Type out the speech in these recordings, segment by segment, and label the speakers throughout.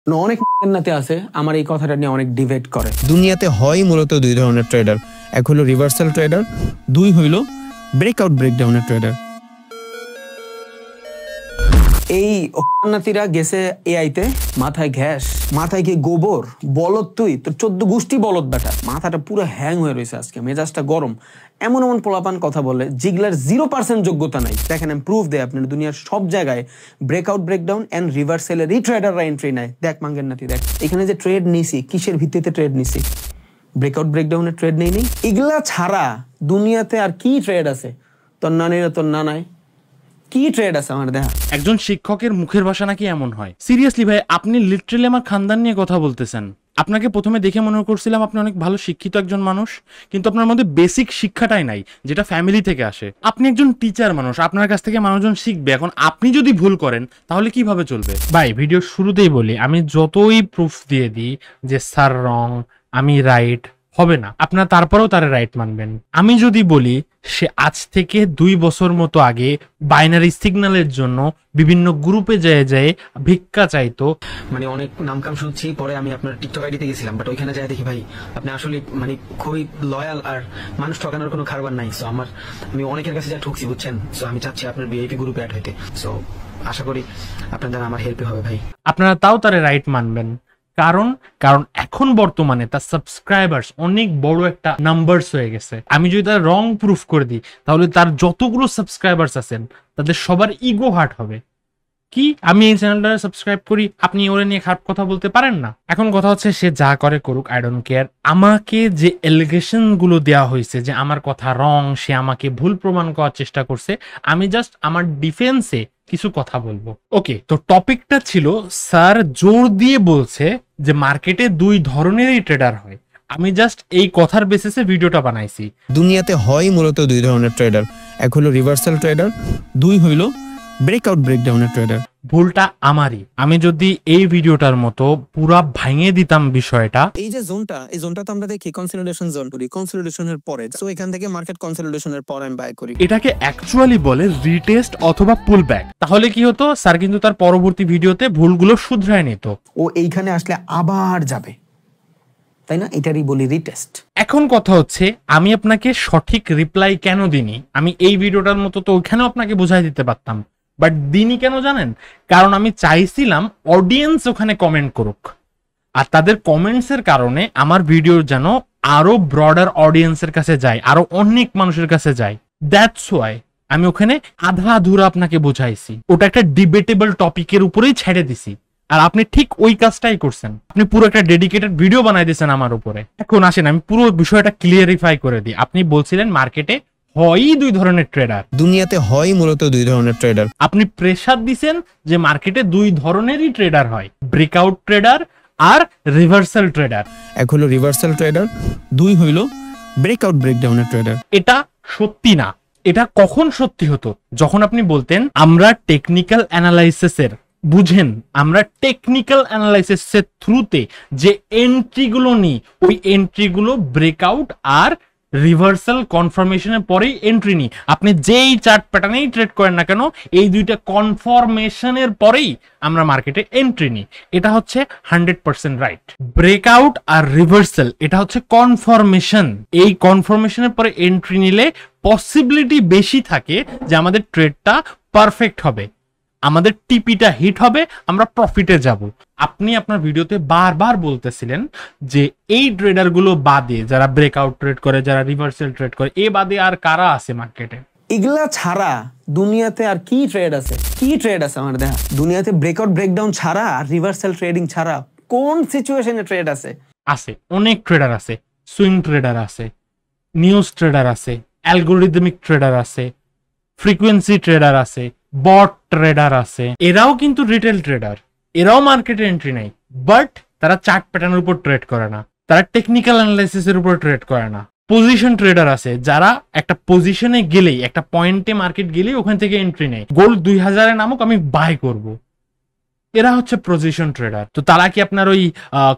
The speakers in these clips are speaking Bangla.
Speaker 1: অনেক নাতে আছে আমার এই কথাটা নিয়ে অনেক ডিবেট করে।
Speaker 2: দুনিয়াতে হয় মূলত দুই ধরনের ট্রেডার, এক হলো রিভার্সাল ট্রেডার, দুই হইল ব্রেকআউট ব্রেকডাউনের ট্রেডার।
Speaker 1: এই নাতিরা গেছে এআইতে, মাথায় ঘ্যাস, মাথায় কি গোবর, বলদ তুই তোর 14 গোষ্ঠী বলদ বেটা, মাথাটা পুরো হ্যাং হয়ে রয়েছে, আজকে মেজাজটা গরম। এমন এমন পোলাপান কথা বলে যেগুলার 0% যোগ্যতা নাই। দেখেন আমি প্রুফ দেয় আপনার, দুনিয়ার সব জায়গায় ব্রেকআউট ব্রেকডাউন এন্ড রিভার্সালের এই ট্রেডাররা এন্ট্রি নেয়। দেখ মাঙ্গের নাতি দেখ, এখানে যে ট্রেড নিছি কিসের ভিত্তিতে ট্রেড নিছি? ব্রেকআউট ব্রেকডাউনের ট্রেড নেই। এগুলা ছাড়া দুনিয়াতে আর কি ট্রেড আছে? তোর নানিরা তোর নানায় কি ট্রেড আছে আমার দেখা?
Speaker 3: একজন শিক্ষকের মুখের ভাষা নাকি এমন হয়। সিরিয়াসলি ভাই, আপনি লিটারালি আমার খানদান নিয়ে কথা বলতেছেন। আপনাকে প্রথমে দেখে মনে করছিলাম আপনি অনেক ভালো শিক্ষিত একজন মানুষ, কিন্তু আপনার মধ্যে বেসিক শিক্ষাটাই নাই, যেটা ফ্যামিলি থেকে আসে। আপনি একজন টিচার মানুষ, আপনার কাছ থেকে মানুষজন শিখবে। এখন আপনি যদি ভুল করেন তাহলে কিভাবে চলবে? ভাই, ভিডিওর শুরুতেই বলি, আমি যতই প্রুফ দিয়ে দিই যে স্যার রং, আমি রাইট, হবে না। আপনারা তারপরেও তারা রাইট মানবেন। আমি যদি বলি সে আজ থেকে 2 বছর মতো আগে বাইনারি সিগন্যালের জন্য বিভিন্ন গ্রুপে যায় যায় ভিক্ষা চাইতো,
Speaker 1: মানে অনেক নামকাম শুনছি, পরে আমি আপনার টিকটক আইডিতে গেছিলাম, বাট ওইখানে যাই দেখি ভাই আপনি আসলে মানে খুবই লয়াল আর মানুষ ঠকানোর কোনো কারবার নাই। সো আমি অনেকের কাছে যা ঠকছি বুঝছেন। সো আমি চাচ্ছি আপনার ভিআইপি গ্রুপে অ্যাড হইতে। সো আশা করি আপনার দ্বারা আমার হেল্প হবে ভাই।
Speaker 3: আপনারা তাও তারা রাইট মানবেন, কারণ এখন বর্তমানে তার সাবস্ক্রাইবার্স অনেক বড় একটা নাম্বারস হয়ে গেছে। আমি যদি তার রং প্রুফ করে দিই তাহলে তার যতগুলো সাবস্ক্রাইবার্স আছেন তাদের সবার ইগো হার্ট হবে। কি আমি এই চ্যানেলটা সাবস্ক্রাইব করি, আপনি ওরে নিয়ে খারাপ কথা বলতে পারেন না? এখন কথা হচ্ছে সে যা করে করুক, আই ডোন্ট কেয়ার। আমাকে যে এলিগেশন গুলো দেওয়া হয়েছে যে আমার কথা রং, সে আমাকে ভুল প্রমাণ করার চেষ্টা করছে, আমি জাস্ট আমার ডিফেন্সে কিছু কথা বলবো। ওকে, তো টপিকটা ছিল স্যার জোর দিয়ে বলছে যে মার্কেটে 2 ধরনেরই ট্রেডার হয়। আমি জাস্ট এই কথার বেসিসে ভিডিওটা বানাইছি।
Speaker 2: দুনিয়াতে হয় মূলত দুই ধরনের ট্রেডার, এক হলো রিভার্সাল ট্রেডার, দুই হইল ব্রেকআউট ব্রেকডাউনের ট্রেডার।
Speaker 3: ভুলটা আমারই। আমি যদি এই ভিডিওটার মতো পুরা ভাঙিয়ে দিতাম বিষয়টা।
Speaker 2: এই যে জোনটা, এই জোনটা তো আমরা দেখি কনসলিডেশন জোন করি, কনসলিডেশনের পরে, সো এখান থেকে মার্কেট কনসলিডেশনের পর আমি বাই করি।
Speaker 3: এটাকে অ্যাকচুয়ালি বলে রিটেস্ট অথবা পুল ব্যাক। তাহলে কি হতো, স্যার কিন্তু তার পরবর্তী ভিডিওতে ভুলগুলো শুধরায় নিত।
Speaker 1: ও এইখানে আসলে আবার যাবে, তাই না? এটারই বলি রিটেস্ট।
Speaker 3: এখন কথা হচ্ছে, আমি আপনাকে সঠিক রিপ্লাই কেন দিনি? আমি এই ভিডিওটার মতো তো ওইখানেও আপনাকে বোঝাই দিতে পারতাম, বাট দিনই কেন জানেন? কারণ আমি চাইছিলাম অডিয়েন্স ওখানে কমেন্ট করুক, আর তাদের কমেন্টসের কারণে আমার ভিডিও যেন আরো ব্রডার অডিয়েন্সের কাছে যায়, আরো অনেক মানুষের কাছে যায়। দ্যাটস ওয়াই আমি ওখানে আধা আধুরা আপনাকে বোঝাইছি। ওটা একটা ডিবেটেবল টপিকের উপরেই ছেড়ে দিছি, আর আপনি ঠিক ওই কাজটাই করছেন। আপনি পুরো একটা ডেডিকেটেড ভিডিও বানাই দিয়েছেন আমার উপরে। এখন আসেন আমি পুরো বিষয়টা ক্লিয়ারিফাই করে দিই। আপনি বলছিলেন মার্কেটে হয়ই 2 ধরনের ট্রেডার,
Speaker 2: দুনিয়াতে হয় মূলত দুই ধরনের ট্রেডার।
Speaker 3: আপনি প্রেসার দিছেন যে মার্কেটে 2 ধরনেরই ট্রেডার হয়, ব্রেকআউট ট্রেডার আর রিভার্সাল ট্রেডার।
Speaker 2: এক হলো রিভার্সাল ট্রেডার, দুই হইল ব্রেকআউট ব্রেকডাউনের ট্রেডার।
Speaker 3: এটা সত্যি না। এটা কখন সত্যি হতো? যখন আপনি বলতেন আমরা টেকনিক্যাল অ্যানালাইসিসের, বুঝেন, আমরা টেকনিক্যাল অ্যানালাইসিসের থ্রুতে যে এন্ট্রিগুলো নিই, ওই এন্ট্রিগুলো ব্রেকআউট আর রিভার্সাল কনফার্মেশনের পরেই এন্ট্রি নিই। আপনি যেই চার্ট প্যাটার্নেই ট্রেড করেন না কেন, এই দুইটা কনফার্মেশনের পরেই আমরা মার্কেটে এন্ট্রি নিই। এটা হচ্ছে 100% রাইট। ব্রেকআউট আর রিভার্সাল এটা হচ্ছে কনফার্মেশন। এই কনফার্মেশনের পরে এন্ট্রি নিলে পসিবিলিটি বেশি থাকে যে আমাদের ট্রেডটা পারফেক্ট হবে, আমাদের টিপিটা হিট হবে, আমরা প্রফিটে যাব। আপনি আপনার ভিডিওতে বারবার বলতেছিলেন যে এই ট্রেডার গুলো বাদে, যারা ব্রেকআউট ট্রেড করে, যারা রিভার্সাল ট্রেড করে, এ বাদে আর কারা আছে মার্কেটে?
Speaker 1: এগুলা ছাড়া দুনিয়াতে আর কি ট্রেড আছে? কি ট্রেড আছে আমার দেখা? দুনিয়াতে ব্রেকআউট ব্রেকডাউন ছাড়া আর রিভার্সাল ট্রেডিং ছাড়া কোন সিচুয়েশনে ট্রেড আছে?
Speaker 3: আছে, অনেক ট্রেডার আছে। সুইং ট্রেডার আছে, নিউজ ট্রেডার আছে, অ্যালগোরিদমিক ট্রেডার আছে, ফ্রিকোয়েন্সি ট্রেডার আছে, বট ট্রেডার আছে। এরাও কিন্তু রিটেল ট্রেডার, এরাও মার্কেটে এন্ট্রি নেই, বাট তারা চার্ট প্যাটার্নের উপর ট্রেড করে না, তারা টেকনিক্যাল অ্যানালাইসিসের উপর ট্রেড করে না। পজিশন ট্রেডার আছে যারা একটা পজিশনে গেলেই, একটা পয়েন্টে মার্কেট গেলেই ওখান থেকে এন্ট্রি নেয়। গোল্ড 2000-এ নামুক, আমি বাই করব। এরা হচ্ছে পজিশন ট্রেডার। তো তারা কি আপনার ওই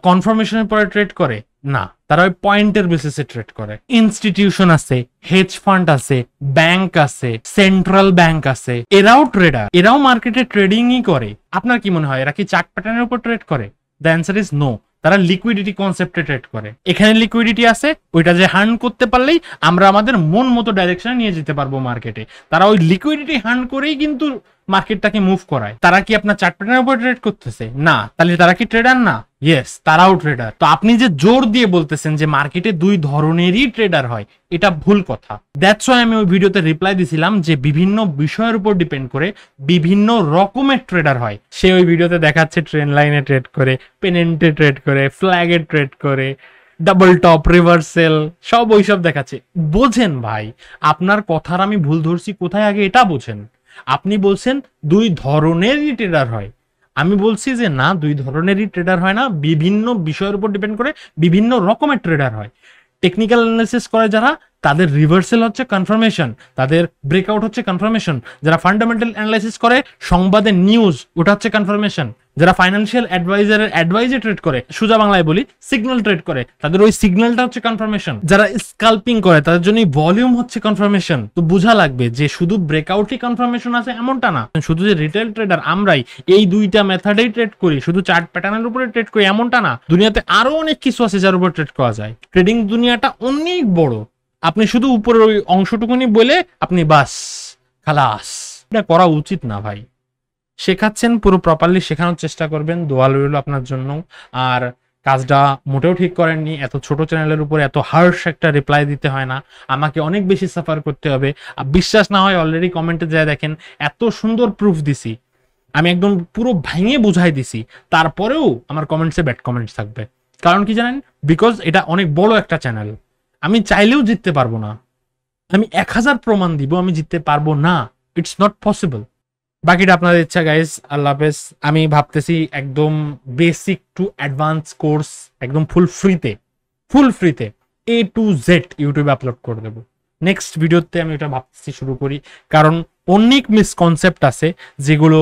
Speaker 3: কনফার্মেশনের পরে ট্রেড করে? না, তারা ওই পয়েন্টের বেসিসে ট্রেড করে। ইনস্টিটিউশন আছে, হেজ ফান্ড আছে, ব্যাংক আছে, সেন্ট্রাল ব্যাংক আছে, এরাও ট্রেডার, এরাও মার্কেটে ট্রেডিংই করে। আপনার কি মনে হয় এরা কি চার্ট প্যাটার্নের উপর ট্রেড করে? The answer is no. তারা লিকুইডিটি কনসেপ্টে ট্রেড করে। এখানে লিকুইডিটি আছে, ওইটা যে হার্ন করতে পারলেই আমরা আমাদের মন মতো ডাইরেকশনে নিয়ে যেতে পারবো মার্কেটে। তারা ওই লিকুইডিটি হার্ন করেই কিন্তু মার্কেটটাকে মুভ করায়। তারা কি আপনার চার্ট প্যাটার্নের উপর ট্রেড করতেছে? না। তাহলে তারা কি ট্রেডার না? ইয়েস, তারাও ট্রেডার। তো আপনি যে জোর দিয়ে বলতেছেন যে মার্কেটে দুই ধরনেরই ট্রেডার হয়, এটা ভুল কথা। দ্যাটস ওয়াই আমি ওই ভিডিওতে রিপ্লাই দিছিলাম যে বিভিন্ন বিষয়ের উপর ডিপেন্ড করে বিভিন্ন রকমের ট্রেডার হয়। সে ওই ভিডিওতে দেখাচ্ছে ট্রেন্ড লাইনে ট্রেড করে, পেনেন্টে ট্রেড করে, ফ্ল্যাগে ট্রেড করে, ডাবল টপ, রিভার্সেল, সব ওইসব দেখাচ্ছে। বোঝেন ভাই, আপনার কথার আমি ভুল ধরছি কোথায় আগে এটা বোঝেন। আপনি বলছেন দুই ধরনেরই ট্রেডার হয়, আমি বলছি যে না, দুই ধরনেরই ট্রেডার হয় না, বিভিন্ন বিষয়ের উপর ডিপেন্ড করে বিভিন্ন রকমের ট্রেডার হয়। টেকনিক্যাল অ্যানালিসিস করে যারা, তাদের রিভার্সাল হচ্ছে কনফার্মেশন, তাদের ব্রেকআউট হচ্ছে কনফার্মেশন। যারা ফান্ডামেন্টাল অ্যানালাইসিস করে, সংবাদের নিউজ, ওটা হচ্ছে কনফার্মেশন। যারা ফাইন্যান্সিয়াল অ্যাডভাইজারের অ্যাডভাইজে ট্রেড করে, সোজা বাংলায় বলি সিগন্যাল ট্রেড করে, তাদের ওই সিগন্যালটা হচ্ছে কনফার্মেশন। যারা স্কাল্পিং করে, তাদের জন্য ভলিউম হচ্ছে কনফার্মেশন। তো বোঝা লাগবে যে শুধু ব্রেকআউটই কনফার্মেশন আছে এমনটা না। শুধু যে রিটেল ট্রেডার আমরাই এই দুইটা মেথডেই ট্রেড করি, শুধু চার্ট প্যাটার্নের উপরে ট্রেড করি এমনটা না। দুনিয়াতে আরো অনেক কিছু আছে যার উপর ট্রেড করা যায়। ট্রেডিং দুনিয়াটা অনেক বড়। আপনি শুধু উপরের ওই অংশটুকুনি বলে আপনি বাস খালাস, এটা করা উচিত না ভাই। শেখাচ্ছেন, পুরো প্রপারলি শেখানোর চেষ্টা করবেন, দোয়া রইল আপনার জন্য। আর কাজটা মোটেও ঠিক করেননি, এত ছোট চ্যানেলের উপরে এত হার্শ একটা রিপ্লাই দিতে হয় না, আমাকে অনেক বেশি সাফার করতে হবে। বিশ্বাস না হয় অলরেডি কমেন্টে যায় দেখেন, এত সুন্দর প্রুফ দিছি, আমি একদম পুরো ভেঙে বুঝাই দিছি, তারপরেও আমার কমেন্টসে ব্যাড কমেন্টস থাকবে। কারণ কি জানেন? বিকজ এটা অনেক বড় একটা চ্যানেল, আমি চাইলেও জিততে পারবো না। আমি 1000 প্রমাণ দিব আমি জিততে পারবো না, ইটস নট পসিবল। বাকিটা আপনাদের ইচ্ছা গাইজ। আল্লাহ হাফেজ। আমি ভাবতেছি একদম বেসিক টু অ্যাডভান্স কোর্স একদম ফুল ফ্রিতে A to Z ইউটিউবে আপলোড করে দেবো। নেক্সট ভিডিওতে আমি এটা ভাবতেছি শুরু করি, কারণ অনেক মিসকনসেপ্ট আছে যেগুলো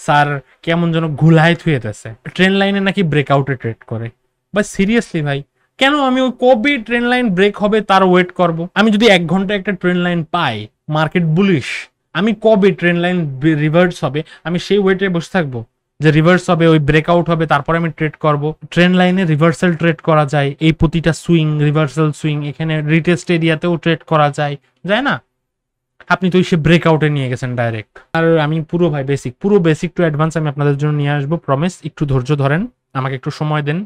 Speaker 3: স্যার কেমন যেন ঘুলাই থুয়েতেছে। ট্রেন্ড লাইনে নাকি ব্রেকআউটে ট্রেড করে, বা সিরিয়াসলি ভাই, কেন আমি ওই কবে ট্রেন্ড লাইন ব্রেক হবে তার ওয়েট করব? আমি যদি 1 ঘন্টা একটা ট্রেন্ড লাইন পাই, মার্কেট বুলিশ, আমি কবে ট্রেন্ড লাইন রিভার্স হবে আমি সেই ওয়েটে বসে থাকবো যে রিভার্স হবে, ওই ব্রেকআউট হবে, তারপরে আমি ট্রেড করব? ট্রেন্ড লাইনে রিভার্সাল ট্রেড করা যায়, এই প্রতিটা সুইং রিভার্সাল সুইং, এখানে রিটেস্ট এরিয়াতেও ট্রেড করা যায় না? আপনি তো সে ব্রেকআউটে নিয়ে গেছেন ডাইরেক্ট। আর আমি পুরো বেসিক টু অ্যাডভান্স আমি আপনাদের জন্য নিয়ে আসবো, প্রমিস। একটু ধৈর্য ধরেন, আমাকে একটু সময় দেন।